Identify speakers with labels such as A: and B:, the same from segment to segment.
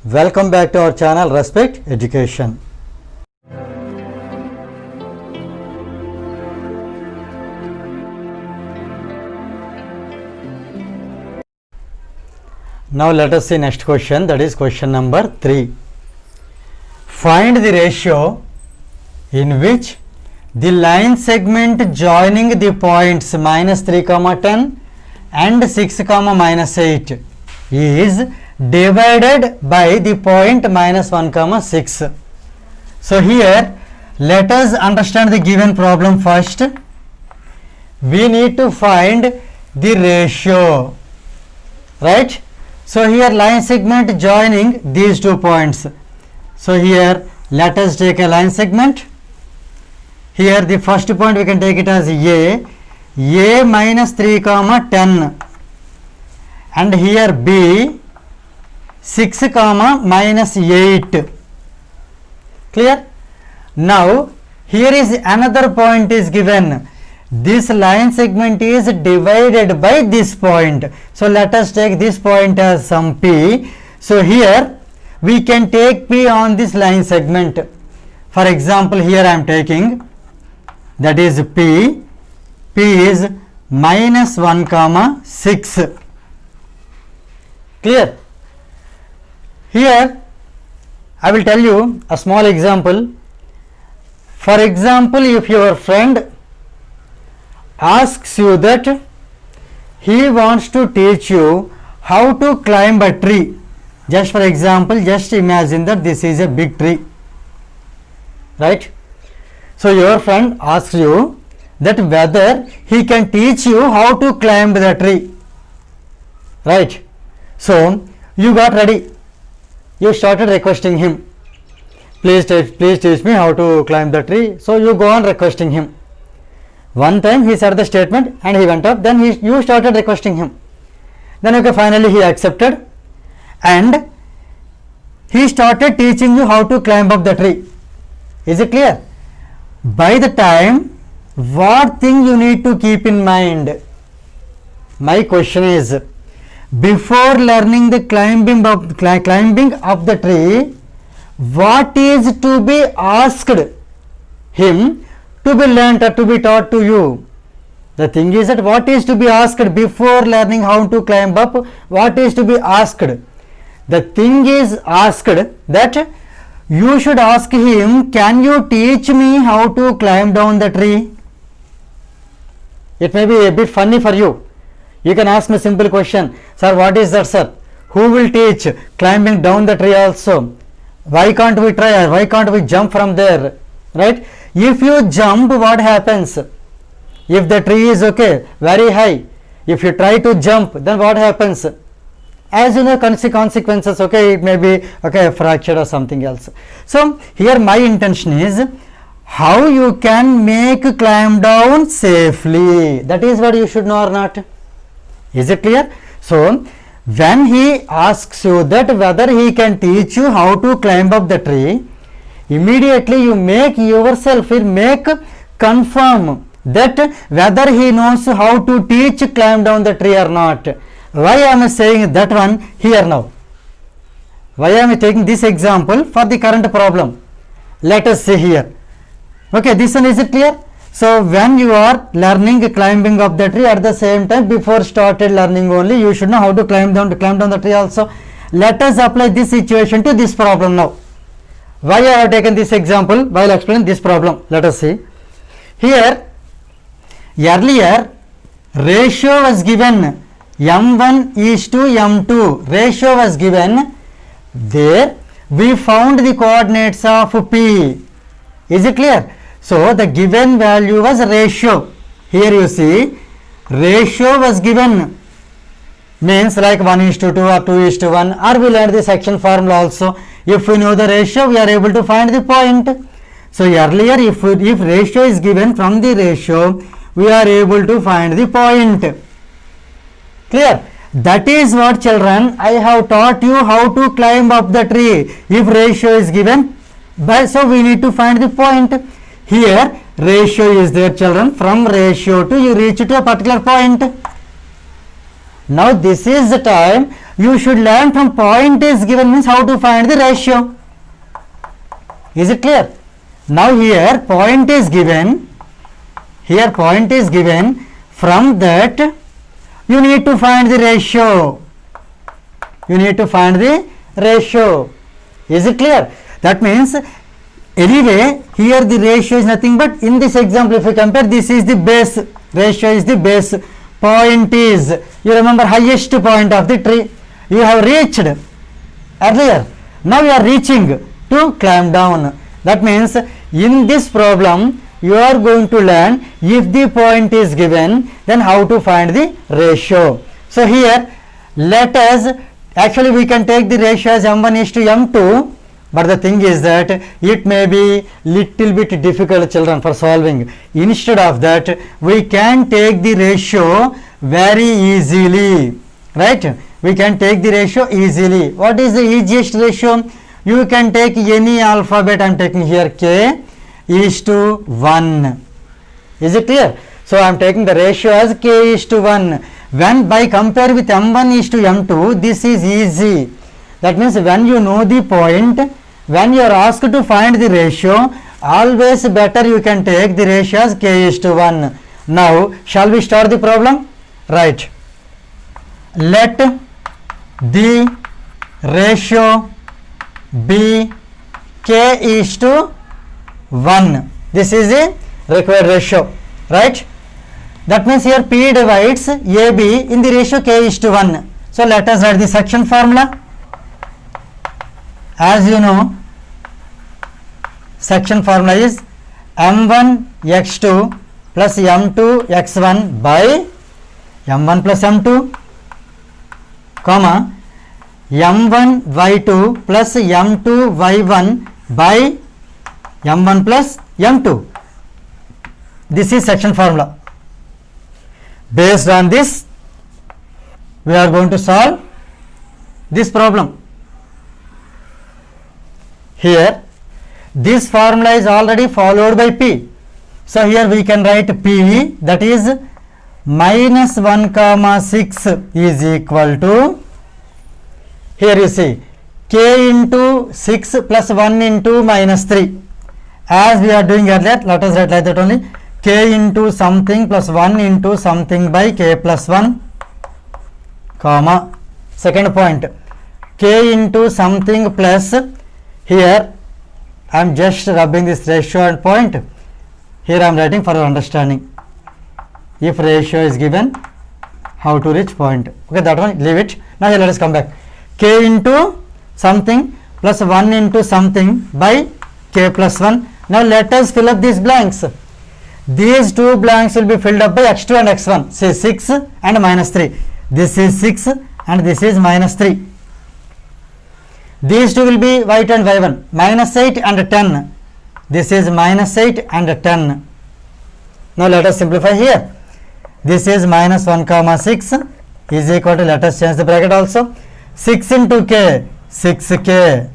A: Welcome back to our channel Respect Education. Now let us see next question, that is question number 3. Find the ratio in which the line segment joining the points minus 3, 10 and 6, minus 8 is divided by the point minus 1, 6. So here let us understand the given problem first. We need to find the ratio, right? So here line segment joining these 2 points. So here let us take a line segment. Here the first point we can take it as A minus 3, 10 and here B 6, minus 8. Clear? Now here is another point is given. This line segment is divided by this point. So let us take this point as some P. So here we can take P on this line segment. For example, here I am taking, that is P. P is minus 1, 6. Clear? Here I will tell you a small example. For example, if your friend asks you that he wants to teach you how to climb a tree. Just for example, just imagine that this is a big tree, right? So your friend asks you that whether he can teach you how to climb the tree, right? So you got ready, you started requesting him, please teach me how to climb the tree. So you go on requesting him. One time he said the statement and he went up, then you started requesting him. Then okay, finally he accepted and he started teaching you how to climb up the tree. Is it clear? By the time, what thing you need to keep in mind? My question is, before learning the climbing up the tree, what is to be asked him to be learnt or to be taught to you? The thing is that what is to be asked before learning how to climb up? What is to be asked? The thing is asked that you should ask him, can you teach me how to climb down the tree? It may be a bit funny for you. You can ask me a simple question, sir, what is that, sir? Who will teach climbing down the tree also? Why can't we try? Why can't we jump from there? Right? If you jump, what happens? If the tree is okay, very high, if you try to jump, then what happens? As you know, consequences, okay, it may be okay, fractured or something else. So here my intention is how you can make climb down safely. That is what you should know or not. Is it clear? So when he asks you that whether he can teach you how to climb up the tree, immediately you make yourself confirm that whether he knows how to teach climb down the tree or not. Why I am saying that one here now? Why I am taking this example for the current problem? Let us see here. Okay, this one, is it clear? So when you are learning climbing up the tree, at the same time before started learning only, you should know how to climb down the tree also. Let us apply this situation to this problem now. Why I have taken this example while explaining this problem? Let us see. Here earlier ratio was given, m1 is to m2, ratio was given. There we found the coordinates of P. Is it clear? So the given value was ratio. Here you see ratio was given, means like 1:2 or 2:1, or we learned the section formula also. If we know the ratio, we are able to find the point. So earlier if ratio is given, from the ratio we are able to find the point. Clear? That is what, children, I have taught you how to climb up the tree. If ratio is given, so we need to find the point. Here ratio is there, children. From ratio to you reach to a particular point. Now this is the time you should learn from point is given means how to find the ratio. Is it clear? Now here point is given, from that you need to find the ratio. Is it clear? That means anyway here the ratio is nothing but, in this example if you compare, this is the base, ratio is the base, point is, you remember, highest point of the tree you have reached earlier, now you are reaching to climb down. That means in this problem you are going to learn, if the point is given, then how to find the ratio. So here let us, actually we can take the ratio as m1 is to m2, but the thing is that it may be little bit difficult, children, for solving. Instead of that we can take the ratio very easily, right? We can take the ratio easily. What is the easiest ratio? You can take any alphabet. I am taking here k is to 1. Is it clear? So I am taking the ratio as k is to 1. When by compare with m1 is to m2, this is easy. That means when you know the point, when you are asked to find the ratio, always better you can take the ratio as k is to 1. Now shall we start the problem? Right. Let the ratio be k is to 1. This is the required ratio, right? That means here P divides AB in the ratio k is to 1. So let us write the section formula. As you know, section formula is m1 x2 plus m2 x1 by m1 plus m2, comma m1 y2 plus m2 y1 by m1 plus m2. This is section formula. Based on this we are going to solve this problem. Here this formula is already followed by P. So here we can write P, that is minus 1 comma 6 is equal to, here you see, k into 6 plus 1 into minus 3. As we are doing earlier, let us write like that only, k into something plus 1 into something by k plus 1, comma, second point, k into something plus, here I am just rubbing this ratio and point, here I am writing for your understanding. If ratio is given, how to reach point. Okay, that one leave it. Now here let us come back. K into something plus 1 into something by k plus 1. Now let us fill up these blanks. These two blanks will be filled up by x2 and x1. Say 6 and minus 3. This is 6 and this is minus 3. These two will be y2 and y1. Minus 8 and 10. This is minus 8 and 10. Now let us simplify here. This is minus 1 comma 6 is equal to, let us change the bracket also, 6 into k, 6k,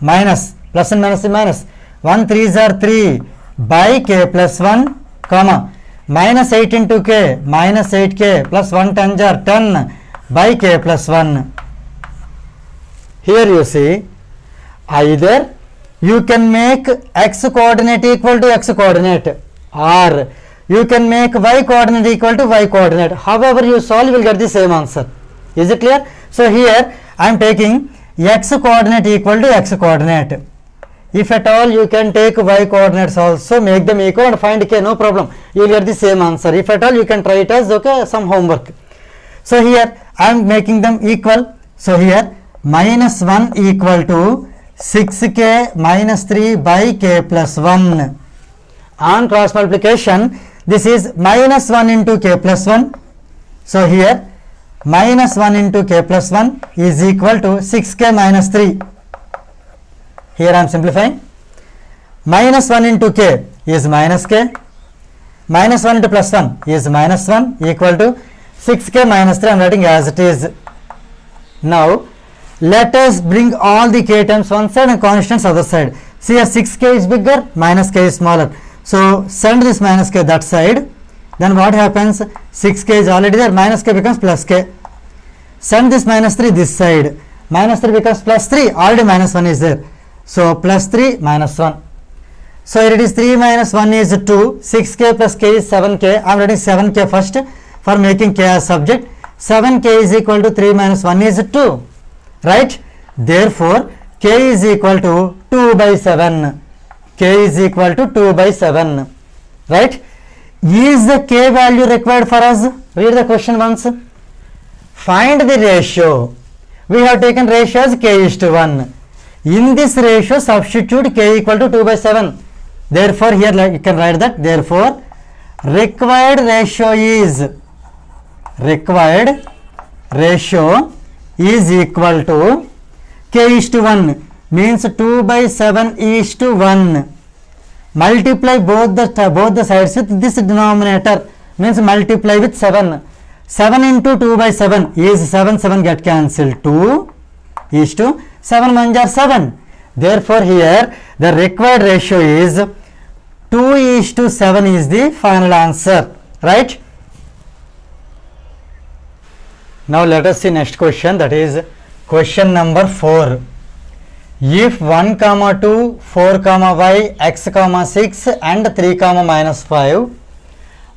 A: minus, plus and minus, minus, 1 3s are 3 by k plus 1, comma, minus 8 into k, minus 8k, plus 1 10s are 10 by k plus 1. Here you see, either you can make x coordinate equal to x coordinate, or you can make y coordinate equal to y coordinate. However you solve, you will get the same answer. Is it clear? So here I am taking x coordinate equal to x coordinate. If at all you can take y coordinates also, make them equal and find k, no problem. You will get the same answer. If at all you can try it as, okay, some homework. So here I am making them equal. So here minus 1 equal to 6k minus 3 by k plus 1. On cross multiplication, this is minus 1 into k plus 1. So here minus 1 into k plus 1 is equal to 6k minus 3. Here I am simplifying. Minus 1 into k is minus k. Minus 1 into plus 1 is minus 1 equal to 6k minus 3. I am writing as it is. Now let us bring all the k terms one side and constants other side. See, here 6k is bigger, minus k is smaller. So send this minus k that side. Then what happens? 6k is already there, minus k becomes plus k. Send this minus 3 this side. Minus 3 becomes plus 3. Already minus 1 is there. So plus 3 minus 1. So here it is 3 minus 1 is 2. 6k plus k is 7k. I am writing 7k first for making k as subject. 7k is equal to 3 minus 1 is 2. Right? Therefore, k is equal to 2 by 7. K is equal to 2 by 7. Right? Is the k value required for us? Read the question once. Find the ratio. We have taken ratio as k is to 1. In this ratio, substitute k equal to 2 by 7. Therefore, here you can write that. Therefore, required ratio is equal to k is to 1. Means 2 by 7 is to 1. Multiply both the sides with this denominator. Means multiply with 7. 7 into 2 by 7 is 7. 7 get cancelled. 2 is to 7 1 are 7. Therefore, here the required ratio is 2 is to 7 is the final answer. Right? Now, let us see next question, that is question number 4. If 1 comma 2, 4 comma y, x comma 6 and 3 comma minus 5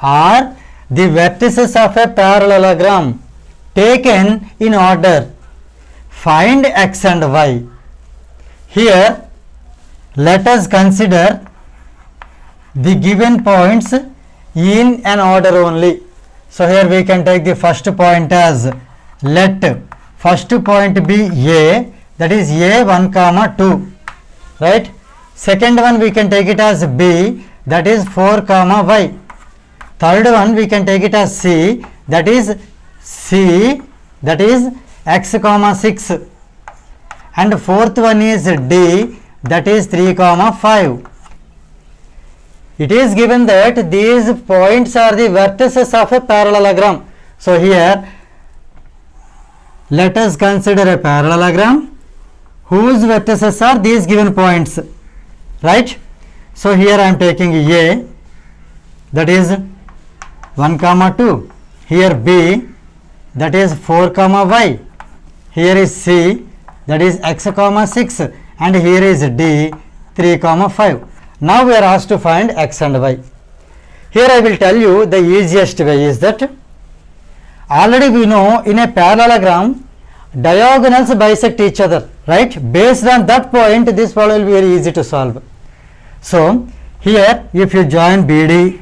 A: are the vertices of a parallelogram taken in order, find x and y. Here, let us consider the given points in an order only. So, here we can take the first point as, let first point be A, that is A 1 comma 2, right? Second one we can take it as B, that is 4 comma y. Third one we can take it as C, that is x comma 6. And fourth one is D, that is 3 comma 5. It is given that these points are the vertices of a parallelogram. So, here let us consider a parallelogram whose vertices are these given points, right? So, here I am taking A, that is 1 comma 2, here B, that is 4 comma y, here is C, that is x comma 6, and here is D, 3 comma 5. Now, we are asked to find x and y. Here I will tell you the easiest way is that already we know in a parallelogram diagonals bisect each other, right? Based on that point, this problem will be very easy to solve. So, here if you join BD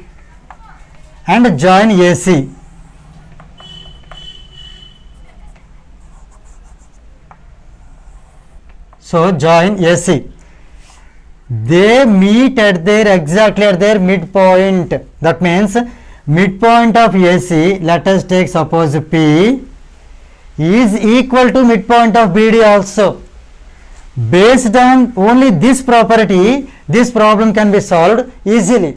A: and join AC, so join AC, they meet at their exactly at their midpoint. That means midpoint of AC, let us take suppose P, is equal to midpoint of BD also. Based on only this property, this problem can be solved easily.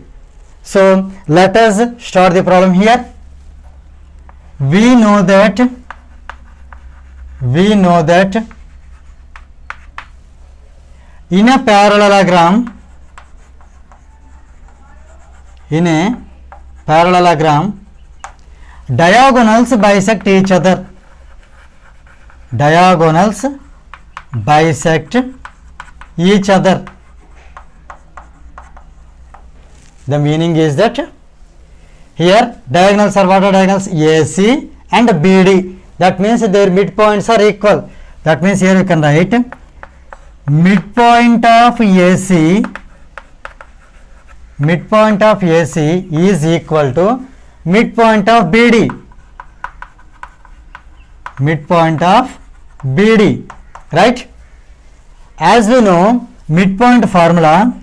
A: So, let us start the problem here. We know that in a parallelogram, diagonals bisect each other. Diagonals bisect each other. The meaning is that here diagonals are what are diagonals? AC and BD. That means their midpoints are equal. That means here you can write midpoint of AC is equal to midpoint of BD. Midpoint of BD, right? As we know, midpoint formula,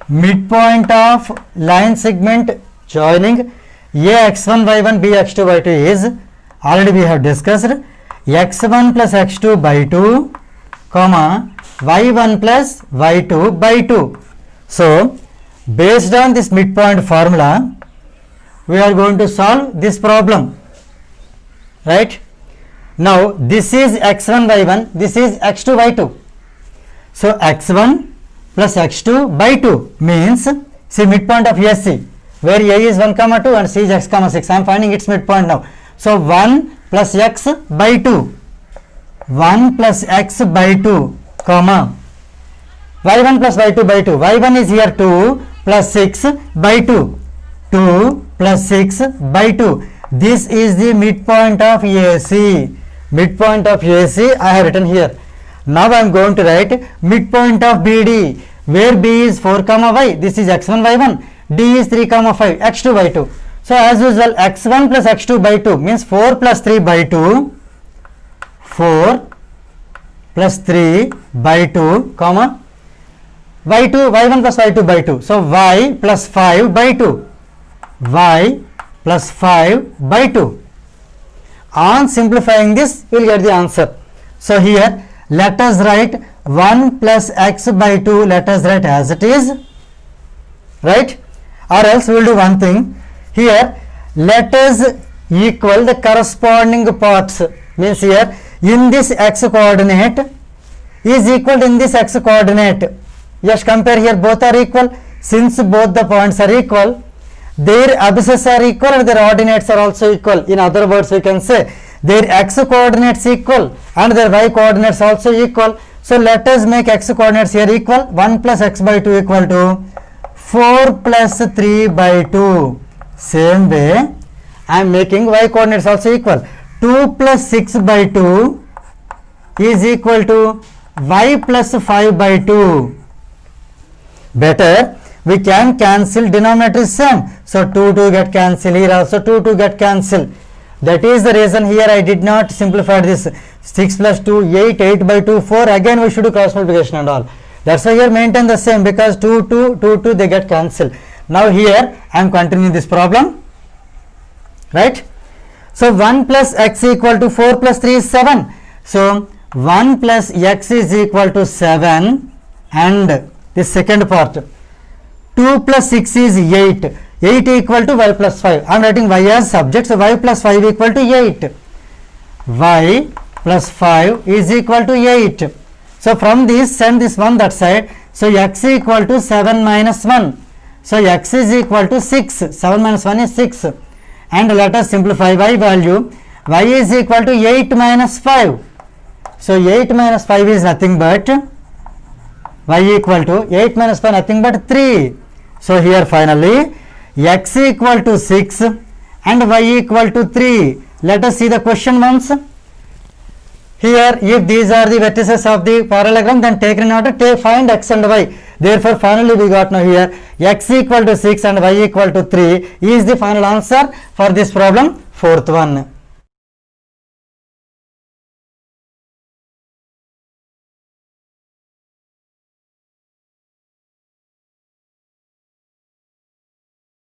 A: midpoint of line segment joining AX1 Y1 BX2 Y2 is, already we have discussed, X1 plus X2 by 2 comma Y1 plus Y2 by 2. So, based on this midpoint formula, we are going to solve this problem, right? Now, this is X1 Y1, this is X2 Y2. So, X1 plus X2 by 2 means, see midpoint of AC, where A is 1 comma 2 and C is X comma 6. I am finding its midpoint now. So, 1 plus x by 2. 1 plus x by 2, comma. y1 plus y2 by 2. y1 is here 2 plus 6 by 2. 2 plus 6 by 2. This is the midpoint of AC. Midpoint of AC I have written here. Now I am going to write midpoint of BD, where B is 4 comma y. This is x1 y1. D is 3 comma 5, x2 y2. So as usual, x1 plus x2 by 2 means 4 plus 3 by 2. 4 plus 3 by 2, comma. y2, y1 plus y2 by 2. So y plus 5 by 2. Y plus 5 by 2. On simplifying this, you will get the answer. So here, let us write 1 plus x by 2, let us write as it is, right? Or else we will do one thing. Here, let us equal the corresponding parts. Means here, in this x coordinate is equal in this x coordinate. Just compare here, both are equal. Since both the points are equal, their abscisses are equal and their ordinates are also equal. In other words, we can say their x coordinates equal and their y coordinates also equal. So let us make x coordinates here equal. 1 plus x by 2 equal to 4 plus 3 by 2. Same way, I am making y coordinates also equal. 2 plus 6 by 2 is equal to y plus 5 by 2. Better, we can cancel denominator is same. So 2 get cancelled, here also 2 get cancelled. That is the reason here I did not simplify this. 6 plus 2, 8, 8 by 2, 4. Again we should do cross multiplication and all. That's why here maintain the same, because 2 they get cancelled. Now here I am continuing this problem, right? So 1 plus x equal to 4 plus 3 is 7. So 1 plus x is equal to 7, and the second part 2 plus 6 is 8. 8 equal to y plus 5. I am writing y as subject. So y plus 5 equal to 8. Y plus 5 is equal to 8. So from this, send this one that side. So x equal to 7 minus 1. So x is equal to 6. 7 minus 1 is 6. And let us simplify y value. Y is equal to 8 minus 5. So 8 minus 5 is nothing but y equal to 8 minus 5 nothing but 3. So here finally x equal to 6 and y equal to 3. Let us see the question once. Here, if these are the vertices of the parallelogram, then taken in order, find x and y. Therefore, finally we got now here x equal to 6 and y equal to 3 is the final answer for this problem, fourth one.